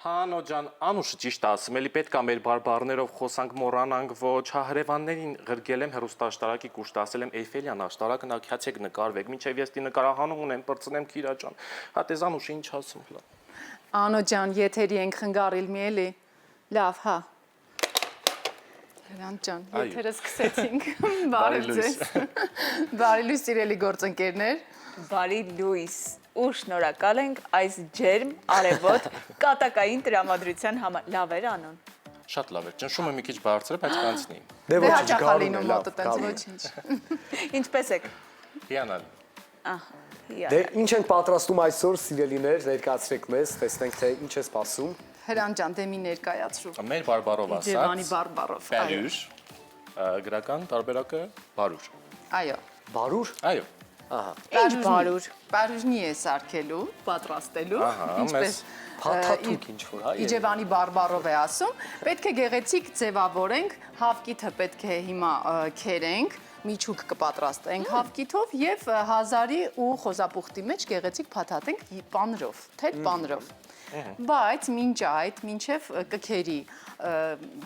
Հանո ջան, Անուշը ճիշտ ասում, էլի պետք է մեր բարբառներով խոսանք, մոռանանք ոչ, հա հրևաններին ղրգել եմ հեռուստաաշտարակի կուշտ, ասել եմ Էյֆելյան աշտարակը նաքյացեք նկարվեք, մինչև ես դի նկարահանում ունեմ, պրծնեմ Քիրա ջան, հա տես Անուշը ինչ ասում, լավ։ Անո ջան, եթերի ենք խնգարիլ մի էլի, լավ, հա։ Հրանտ ջան, եթերը սկսեցինք, բարև ձեզ, բարի լույս սիրելի գործընկերներ, Բարի լույս ու շնորհակալ ենք այս ջերմ, արևոտ, կատակային տրամադրության համար։ Լավ էր Անոն։ Շատ լավ է, ճնշումը մի քիչ բարձր է, բայց կանցնի։ դե հաճախալինում մոտը տենց ոչինչ։ Ինչպես եք։ Հիանալի։ Դե ինչ ենք պատրաստում այսօր, սիրելիներ, ներկայացրեք մեզ, տեսնենք թե ինչ է սպասում։ Հրան ջան, դե մի ներկայացրու։ Մեր բարբառով Իջևանի ասած, բարբառով։ բարյուր, գրական տարբերակը բարուր։ Այո։ Բարուր։ Այո։ Ինչ բարուր։ Բարուժնի է սարքելու, պատրաստելու, ինչպես Փաթաթուկ ինչ որ, հա։ Իջևանի բարբառով է ասում, պետք է գեղեցիկ ձևավորենք, հավկիթը պետք է հիմա քերենք, միջուկ կպատրաստենք հավկիթով եւ հազարի ու խոզապուխտի մեջ գեղեցիկ փաթաթենք պանրով, թեթ պանրով։ Բայց մինչ այդ, մինչև կքերի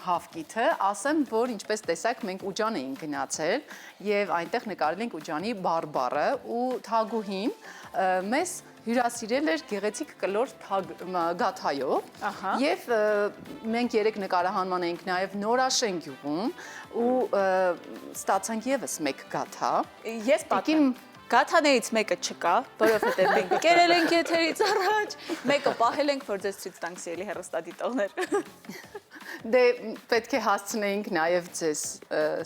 հավկիթը, ասեմ, որ ինչպես տեսակ մենք ուջան էինք գնացել եւ այնտեղ նկարել ենք ուջանի բարբառը ու թագուհին մեզ հյուրասիրել էր գեղեցիկ կլոր գաթայով եւ մենք երեք նկարահանման էինք նաեւ Նորաշեն գյուղում ու ստացանք եւս մեկ գաթա։ Ես պատմեմ։ Գաթաներից մեկը չկա, որովհետև մենք կերել ենք եթերից առաջ, մեկը պահել ենք, որ ձեզ ցույց տանք սիրելի հեռուստադիտողներ։ Դե պետք է հասցնեինք նաև ձեզ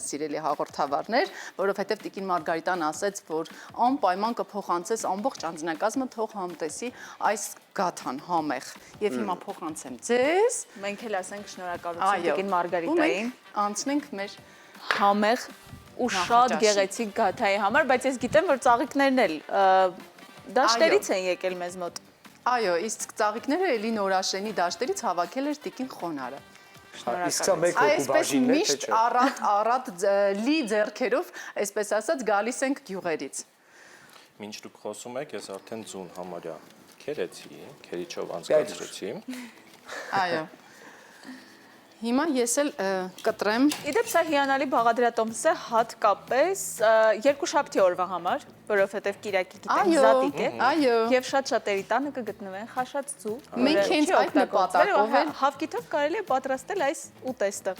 սիրելի հաղորդավարներ, որովհետև Տիկին Մարգարիտան ասեց, որ անպայման կփոխանցես ամբողջ անձնակազմը թող համտեսի այս գաթան համեղ։ Եվ հիմա փոխանցեմ ձեզ։ Մենք էլ ասենք շնորհակալություն Տիկին Մարգարիտային։ Անցնենք մեր Համեղ ու շատ գեղեցիկ գաթայի համար, բայց ես գիտեմ, որ ծաղիկներն էլ դաշտերից են եկել մեզ մոտ։ Այո, իսկ ծաղիկները էլի Նորաշենի դաշտերից հավաքել էր Տիկին Խոնարը։ Իսկ սա մեկ հոգու բաժինն է, թե Միշտ չէ։ առատ լի ձեռքերով, այսպես ասած, գալիս ենք գյուղերից։ Մինչ դուք խոսում եք, ես արդեն ձուն համարյա քերեցի, քերիչով անցկացրեցի։ Այո։ Հիմա ես էլ կտրեմ։ Իդեպ սա հիանալի բաղադրատոմս է հատկապես երկուշաբթի օրվա համար, որովհետև Կիրակի գիտենք զատիկ է։ Այո։ Եվ շատ-շատերի տանը կգտնվեն խաշած ձու։ Մենք հենց այդ նպատակով էլ հավկիթով կարելի է պատրաստել այս ուտեստը։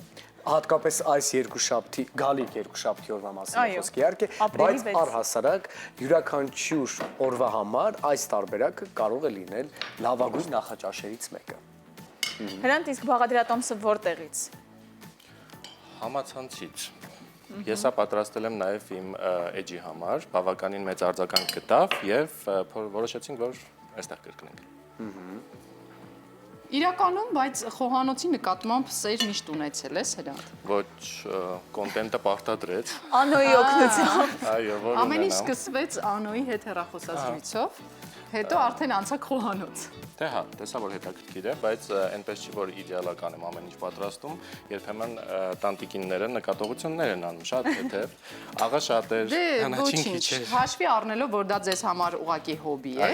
Հատկապես այս երկուշաբթի, գալիք երկուշաբթի օրվա մասին է խոսքը իհարկե, բայց առհասարակ յուրաքանչյուր օրվա համար այս տարբերակը կարող է լինել լավագույն նախաճաշերից մեկը։ Հրանտ իսկ բաղադրատոմսը որտեղից։ Համացանցից։ Ես սա պատրաստել եմ նաև իմ էջի համար, բավականին մեծ արձագանք գտավ եւ որոշեցինք, որ այստեղ կրկնենք։ իրականում, բայց խոհանոցի նկատմամբ սեր միշտ ունեցել ես հրանտ։ Ոչ կոնտենտը պարտադրեց։ Անոյի օգնությամբ։ Այո, որ Ամեն ինչ սկսվեց Անոյի հետ հեռախոսազրույցով, հետո արդեն անցա խոհանոց։ Դե հա, տեսա որ հետաքրքիր է, բայց այնպես չի որ իդեալական եմ ամեն ինչ պատրաստում, երբեմն տանտիկինները նկատողություններ են անում, շատ թեթև, աղա շատ էր, հնաչին քիչ էր։ Հաշվի առնելով, որ դա ձեզ համար ուղղակի հոբի է,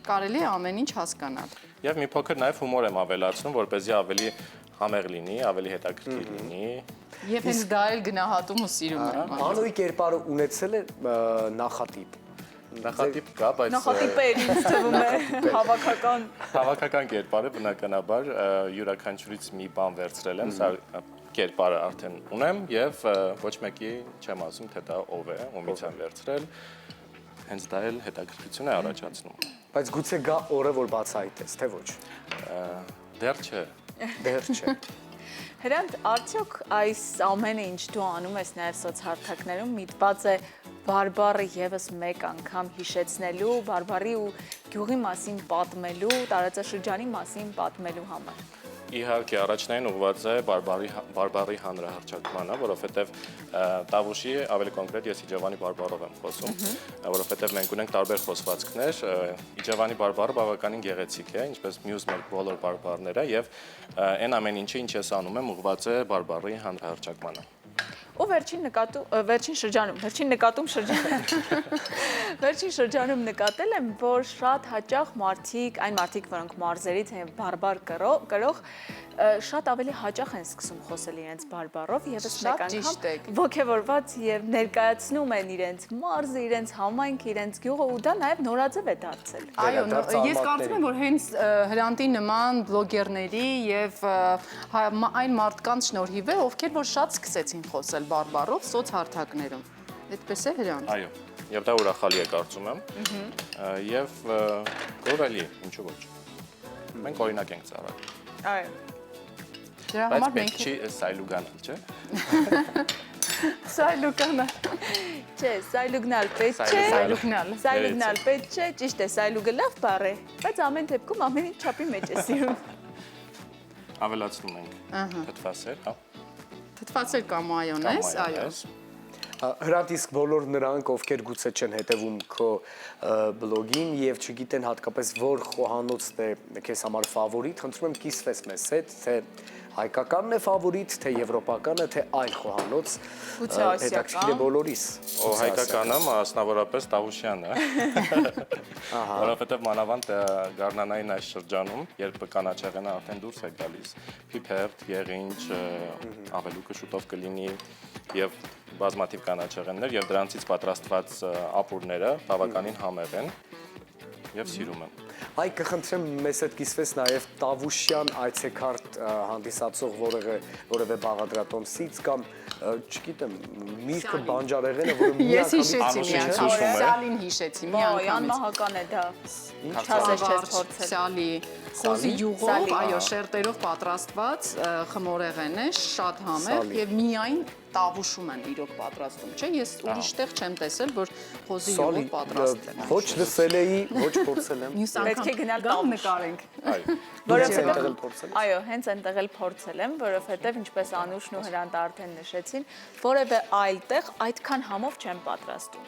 կարելի է ամեն ինչ հասկանալ։ Եվ մի փոքր նաև հումոր եմ ավելացնում, որպեսզի ավելի համեղ լինի, ավելի հետաքրքիր լինի։ Եվ հենց դա էլ գնահատում ու սիրում եմ։ Անոյի կերպարը ունեցել է նախատիպ։ Նախատիպ կա, բայց Նախատիպը ինձ թվում է հավաքական կերպարը բնականաբար յուրաքանչյուրից մի բան վերցրել եմ, սա կերպարը արդեն ունեմ եւ ոչ մեկի չեմ ասում, թե դա ով է, ումից եմ վերցրել։ Հենց դա էլ հետաքրքրություն է առաջացնում։ Բայց գուցե գա օրը, որ բացահայտես, թե ոչ։ Դեռ չէ։ Դեռ չէ։ Հրանտ, արդյոք այս ամենը ինչ դու անում ես նաև սոցհարթակներում միտված է բարբառը եւս մեկ անգամ հիշեցնելու, բարբառի ու գյուղի մասին պատմելու, տարածաշրջանի մասին պատմելու համար։ Իհարկե, առաջնային ուղղված է բարբառի հանրահռչակմանը, որովհետև Տավուշի, ավելի կոնկրետ ես Իջևանի բարբառով եմ խոսում, որովհետև մենք ունենք տարբեր խոսվածքներ, Իջևանի բարբառը բավականին գեղեցիկ է, ինչպես մյուս մեր բոլոր բարբառները, եւ այն ամեն ինչը, ինչ ես անում եմ, ուղղված է բարբառի հանրահռչակմանը։ ու վերջին շրջանում նկատել եմ, որ շատ հաճախ այն մարդիկ, որոնք մարզերից են բարբար կրող, շատ ավելի հաճախ են սկսում խոսել իրենց բարբառով, եւս մեկ անգամ ոգևորված եւ ներկայացնում են իրենց մարզը, իրենց համայնքը, իրենց գյուղը ու դա նաեւ նորաձև է դարձել։ Այո, ես կարծում եմ, որ հենց Հրանտի նման բլոգերների եւ այն մարդկանց շնորհիվ է, ովքեր որ շատ սկսեցին խոսել բարբառով սոցհարթակներում։ Այդպես է Հրանտ։ Այո, եւ դա ուրախալի է կարծում եմ։ Եվ գովելի, ինչու ոչ։ Մենք օրինակ ենք ծառայել։ Այո։ Դրա Բայց համար պետք մենք չի սայլուգանալ, չէ՞։ սայլուկանը Չէ, սայլուգնալ պետք չէ։ Սայլուգնալ պետք չէ, ճիշտ է, սայլուգը լավ բառ է, բայց ամեն դեպքում ամեն ինչ չափի մեջ է սիրում։ Ավելացնում ենք թթվասեր, հա։ թթվածել կամ մայոնեզ, այո։ Հրանտ, իսկ բոլոր նրանք, ովքեր գուցե չեն հետևում քո բլոգին եւ չգիտեն հատկապես որ խոհանոցն է քեզ համար ֆավորիտ, խնդրում եմ կիսվես մեզ հետ, թե հայկականն է ֆավորիտ, թե եվրոպականը, թե այլ խոհանոց, հետաքրքիր է բոլորիս։ Օ հայկականը մասնավորապես Տավուշյանը, որովհետև մանավանդ գարնանային այս շրջանում, երբ կանաչեղենը արդեն դուրս է գալիս, փիփերթ, եղինջ, ավելուկը շուտով կլինի եւ բազմաթիվ կանաչեղեններ եւ դրանցից պատրաստված ապուրները բավականին համեղ են եւ սիրում եմ։ Այ կխնդրեմ մեզ հետ կիսվես նաև Տավուշյան այցեքարտ հանդիսացող որևէ բաղադրատոմսից կամ չգիտեմ միրգը բանջարեղենը, որը ես հիշեցի մի անգամ, սալին հիշեցի մի անգամից։ Անմահական է դա։ Սալի, խոզի յուղով, այո, շերտերով պատրաստված խմորեղեն է, շատ համեղ եւ միայն տավուշում են իրոք պատրաստում, չէ՞։ Ես ուրիշ տեղ չեմ տեսել, որ խոզի յուղով պատրաստել են։ Ոչ լսել էի, ոչ փորձել եմ։ Պետք է գնալ տավուշ նկարենք։ Այո, հենց այնտեղ էլ փորձել եմ, որովհետև ինչպես Անուշն ու Հրանտը արդեն նշեցին, որևէ այլ տեղ այդքան համով չեն պատրաստում։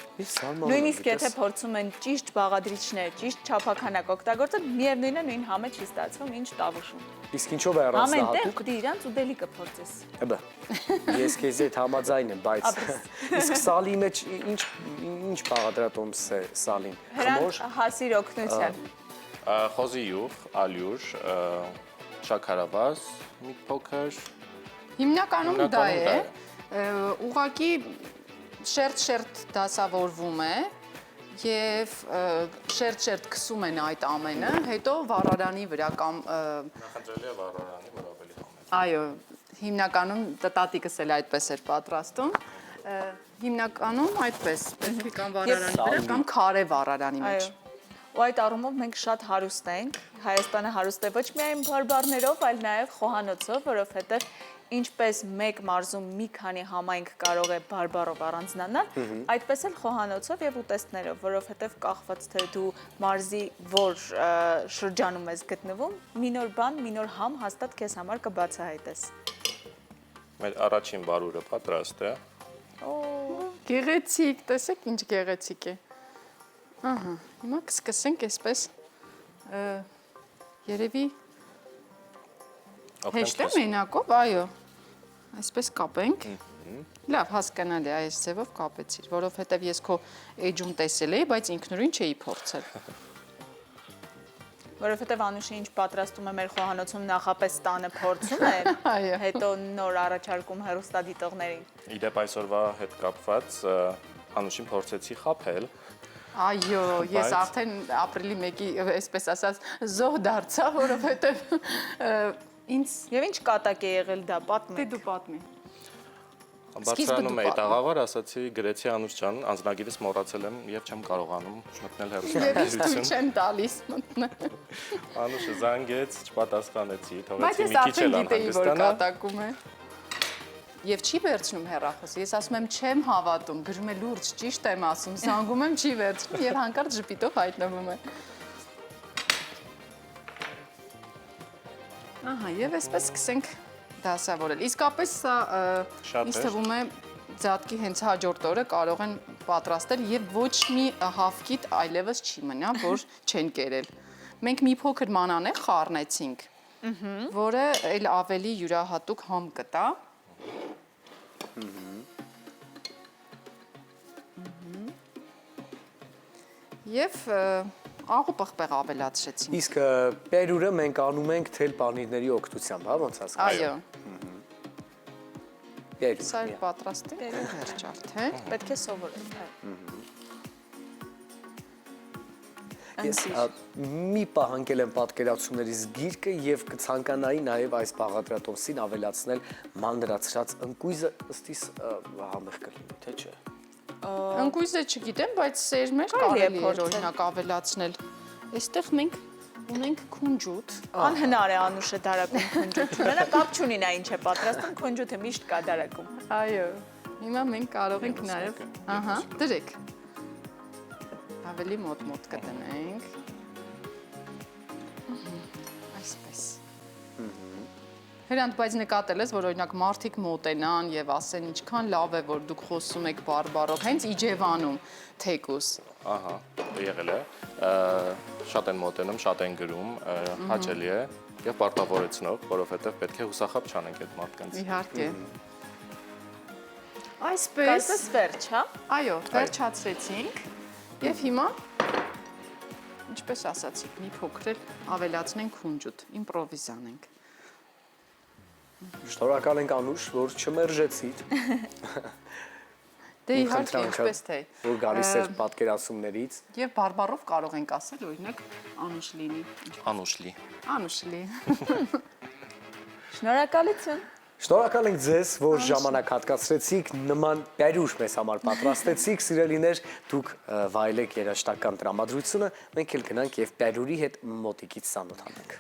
Նույնիսկ եթե փորձում են ճիշտ բաղադրիչներ, ճիշտ չափականակ օգտագործել, միևնույնն է նույն համը չի ստացվում, ինչ տավուշում։ Իսկ ինչով է առանձնահատուկ։ Ամեն տեղ իրանց ուտելի կփորձես։ Բա, ես քեզ հետ համաձայն եմ, բայց իսկ սալի մեջ ինչ բաղադրատոմս է սալին։ Հրանտ հասիր օգնության։ Խոզի յուղ, ալյուր, շաքարավազ, մի փոքր։ Հիմնականում դա է, ուղղակի շերտ դասավորվում է եւ շերտ քսում են այդ ամենը, հետո վառարանի վրա կամ Նախընտրելի է վառարանի, որ ավելի համեղ։ այո, հիմնականում տատիկս էլ այդպես էր պատրաստում։ Հիմնականում այդպես, պետք է կամ վառարանի վրա կամ քարե վառարանի մեջ։ Ու այդ առումով մենք շատ հարուստ ենք, Հայաստանը հարուստ է ոչ միայն բարբառներով, այլ նաև խոհանոցով, որովհետև ինչպես մեկ մարզում մի քանի համայնք կարող է բարբառով առանձնանալ, այդպես էլ խոհանոցով եւ ուտեստներով, որովհետեւ կախված թե դու մարզի որ շրջանում ես գտնվում, մի նոր բան, մի նոր համ հաստատ քեզ համար կբացահայտես։ Մեր առաջին բարուրը պատրաստ է։ Գեղեցիկ, տեսեք ինչ գեղեցիկ է։ Ահա, հիմա կսկսենք այսպես երևի հեշտ է մենակով, այո, այսպես կապենք, լավ հասկանալի այս ձևով կապեցիր, որովհետև ես քո էջում տեսել էի, բայց ինքնուրույն չէի փորձել։ Որովհետև Անուշը ինչ պատրաստում է մեր խոհանոցում նախապես տանը փորձում է, հետո նոր առաջարկում հեռուստադիտողներին։ Իդեպ այսօրվա հետ կապված Անուշին փորձեցի խաբել։ Այո, ես արդեն ապրիլի 1-ի, այսպես ասած, զոհ դարձա, որովհետև ինձ Եվ ինչ կատակ է եղել դա, պատմեք։ դե դու պատմի։ Բարձրանում էի տաղավար, ասացի գրեցի Անուշ ջան, անձնագիրս մոռացել եմ եւ չեմ կարողանում մտնել Եվ հեռուստադիտություն։ ցույց չեմ տալիս մտնել։ Անուշը զանգեց, չպատասխանեցի, Բայց թողեցի ես մի քիչ արդեն էլ գիտեի, որ անհանգստանա։ կատակում է։ Եվ չի վերցնում հեռախոսը, ես ասում եմ չեմ հավատում, գրում է լուրջ, ճիշտ եմ ասում, զանգում եմ, չի վերցնում եւ հանկարծ ժպիտով հայտնվում է։ Ահա, եւ այսպես սկսենք դասավորել։ Իսկապես սա ինձ թվում է ձատկի հենց հաջորդ օրը կարող են պատրաստել եւ ոչ մի հավկիտ այլևս չի մնա, որ չեն կերել։ Մենք մի փոքր մանանեխ խառնեցինք, որը այլ ավելի յուրահատուկ համ կտա։ Եվ աղու պղպեղ ավելացրեցինք։ Իսկ պերուրը մենք անում ենք թել պանիրների օգնությամբ, հա, ոնց հասկանում։ Այո, Պերուր։ սա էլ պատրաստ է, վերջ արդեն։ Պետք է սովորել։ Ես մի պահ անկել եմ պատկերացումներից գիրկը եւ կցանկանայի նաեւ այս բաղադրատոմսին ավելացնել մանրացրած ընկույզը, ըստիս համեղ կլինի, թե չէ։ Ընկույզը չգիտեմ, բայց սերմեր կարելի է օրինակ ավելացնել։ Այստեղ մենք ունենք քունջուտ։ Անհնար է Անուշը դարակում քունջուտ ունենա, կապ չունի նա ինչ է պատրաստում, քունջուտը միշտ կա դարակում։ Այո։ Հիմա մենք կարող ենք նաև, ահա, դրեք։ Ավելի մոտ կդնենք։ Այսպես։ Հրանտ, բայց նկատել ես, որ օրինակ մարդիկ մոտենան եւ ասեն ինչքան լավ է, որ դուք խոսում եք բարբարով, հենց Իջևանում թեկուս։ Ահա, եղել է։ Շատ են մոտենում, շատ են գրում, հաճելի է եւ պարտավորեցնող, որովհետեւ պետք է հուսախաբ չանենք այդ մարդկանց։ Իհարկե։ Այսպես։ Կարծես վերջ, հա։ Այո, վերջացրեցինք եւ հիմա ինչպես ասացիք, մի փոքր էլ ավելացնենք քունջուտ, իմպրովիզանենք։ Շնորհակալ ենք Անուշ, որ չմերժեցիր։ Դե իհարկե, ինչպես թե։ Որ գալիս էր պատկերացումներից։ Եվ բարբարով կարող ենք ասել, օրինակ, Անուշլինի։ Անուշլի։ Անուշլի։ Շնորհակալություն։ Շնորհակալ ենք ձեզ, որ ժամանակ հատկացրեցիք, նման պերուր մեզ համար պատրաստեցիք, սիրելիներ, դուք վայելեք երաժշտական տրամադրությունը, մենք էլ գնանք եւ պերուրի հետ մոտիկից ծանոթանանք։